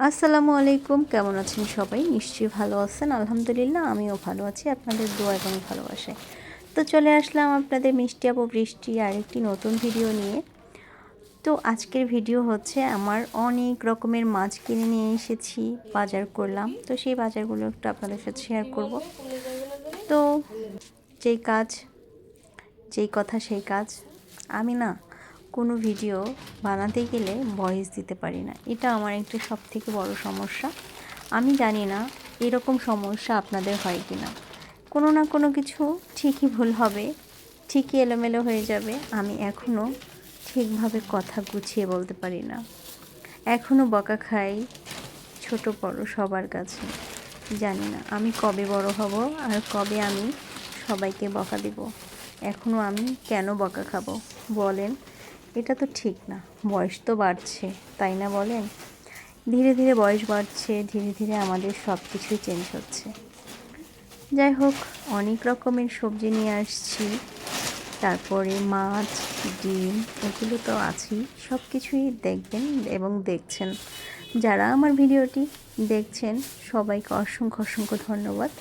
আসসালামু আলাইকুম, কেমন আছেন সবাই? নিশ্চয়ই ভালো আছেন। আলহামদুলিল্লাহ আমিও ভালো আছি আপনাদের দোয়া এবং ভালোবাসায়। তো চলে আসলাম আপনাদের মিষ্টি আপু বৃষ্টি আরেকটি নতুন ভিডিও নিয়ে। তো আজকের ভিডিও হচ্ছে আমার অনেক রকমের মাছ কিনে নিয়ে এসেছি, বাজার করলাম। তো সেই বাজারগুলো একটু আপনাদের সাথে শেয়ার করব। তো যেই কাজ, যেই কথা সেই কাজ। আমি না কোনো ভিডিও বানাতে গেলে ভয়েস দিতে পারি না, এটা আমার একটা সবথেকে বড় সমস্যা। আমি জানি না এরকম সমস্যা আপনাদের হয় কি না। কোনো না কোনো কিছু ঠিকই ভুল হবে, ঠিকই এলোমেলো হয়ে যাবে। আমি এখনও ঠিকভাবে কথা গুছিয়ে বলতে পারি না, এখনও বকা খাই ছোট বড় সবার কাছে। জানি না আমি কবে বড় হব আর কবে আমি সবাইকে বকা দেব। এখনও আমি কেন বকা খাবো বলেন? এটা তো ঠিক না। বয়স তো বাড়ছে, তাই না বলেন? ধীরে ধীরে বয়স বাড়ছে, ধীরে ধীরে আমাদের সব কিছুই চেঞ্জ হচ্ছে। যাই হোক, অনেক রকমের সবজি নিয়ে আসছি, তারপরে মাছ, ডিম, এগুলো তো আছেই। সব কিছুই দেখবেন এবং দেখছেন। যারা আমার ভিডিওটি দেখছেন সবাইকে অসংখ্য অসংখ্য ধন্যবাদ,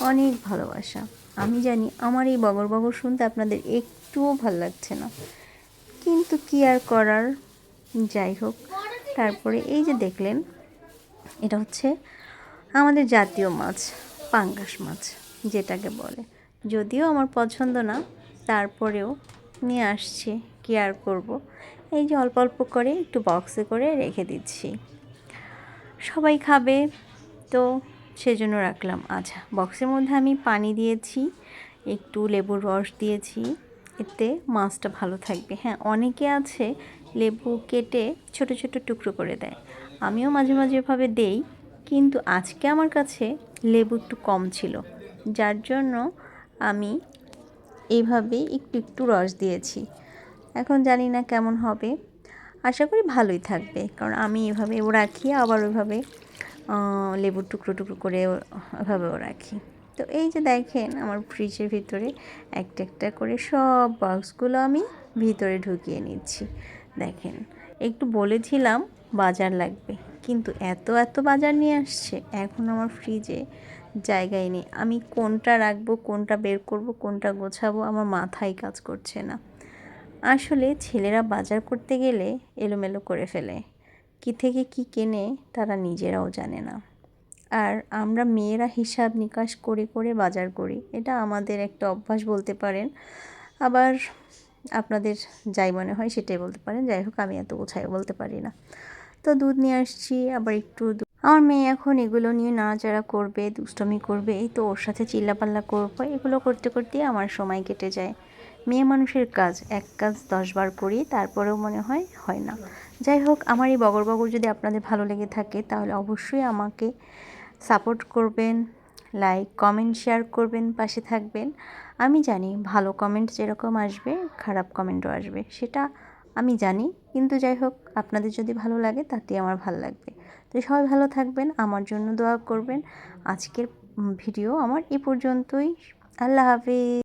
অনেক ভালোবাসা। আমি জানি আমার এই বগর বগর শুনতে আপনাদের একটুও ভাল লাগছে না, কিন্তু কি আর করার। যাই হোক, তারপরে এই যে দেখলেন, এটা হচ্ছে আমাদের জাতীয় মাছ, পাঙ্গাস মাছ যেটাকে বলে। যদিও আমার পছন্দ না, তারপরেও নিয়ে আসছি, কি আর করব। এই যে অল্প অল্প করে একটু বক্সে করে রেখে দিচ্ছি, সবাই খাবে তো সেজন্য রাখলাম। আচ্ছা, বক্সের মধ্যে আমি পানি দিয়েছি, একটু লেবুর রস দিয়েছি, এতে মাছটা ভালো থাকবে। হ্যাঁ, অনেকে আছে লেবু কেটে ছোট ছোট টুকরো করে দেয়, আমিও মাঝে মাঝে এভাবে দেই, কিন্তু আজকে আমার কাছে লেবু একটু কম ছিল, যার জন্য আমি এইভাবে একটু একটু রস দিয়েছি। এখন জানি না কেমন হবে, আশা করি ভালোই থাকবে, কারণ আমি এভাবেও রাখি, আবার ওইভাবে লেবুর টুকরো টুকরো করে ওইভাবেও রাখি। তো এই যে দেখেন, আমার ফ্রিজের ভিতরে একটা একটা করে সব বক্সগুলো আমি ভিতরে ঢুকিয়ে নিচ্ছি। দেখেন, একটু বলেছিলাম বাজার লাগবে, কিন্তু এত এত বাজার নিয়ে আসছে, এখন আমার ফ্রিজে জায়গায় নেই। আমি কোনটা রাখবো, কোনটা বের করব, কোনটা গোছাবো, আমার মাথায় কাজ করছে না। আসলে ছেলেরা বাজার করতে গেলে এলোমেলো করে ফেলে, কী থেকে কী কেনে তারা নিজেরাও জানে না। আর আমরা মেয়েরা হিসাব নিকাশ করে করে বাজার করি, এটা আমাদের একটা অভ্যাস বলতে পারেন, আবার আপনাদের যাই মনে হয় সেটাই বলতে পারেন। যাই হোক, আমি এত গোছায় বলতে পারি না। তো দুধ নিয়ে আসছি, আবার একটু আমার মেয়ে এখন এগুলো নিয়ে নাড়াচাড়া করবে, দুষ্টমি করবে, এই তো ওর সাথে চিল্লাপাল্লা করবো, এগুলো করতে করতেই আমার সময় কেটে যায়। মেয়ে মানুষের কাজ, এক কাজ 10 বার করি, তারপরেও মনে হয় হয় না। যাই হোক, আমার এই বগর বগর যদি আপনাদের ভালো লেগে থাকে তাহলে অবশ্যই আমাকে সাপোর্ট করবেন, লাইক কমেন্ট শেয়ার করবেন, পাশে থাকবেন। আমি জানি ভালো কমেন্ট যেরকম আসবে, খারাপ কমেন্টও আসবে, সেটা আমি জানি, কিন্তু যাই হোক, আপনাদের যদি ভালো লাগে তাতেই আমার ভালো লাগবে। তো সবাই ভালো থাকবেন, আমার জন্য দোয়া করবেন। আজকের ভিডিও আমার এই পর্যন্তই। আল্লাহ হাফেজ।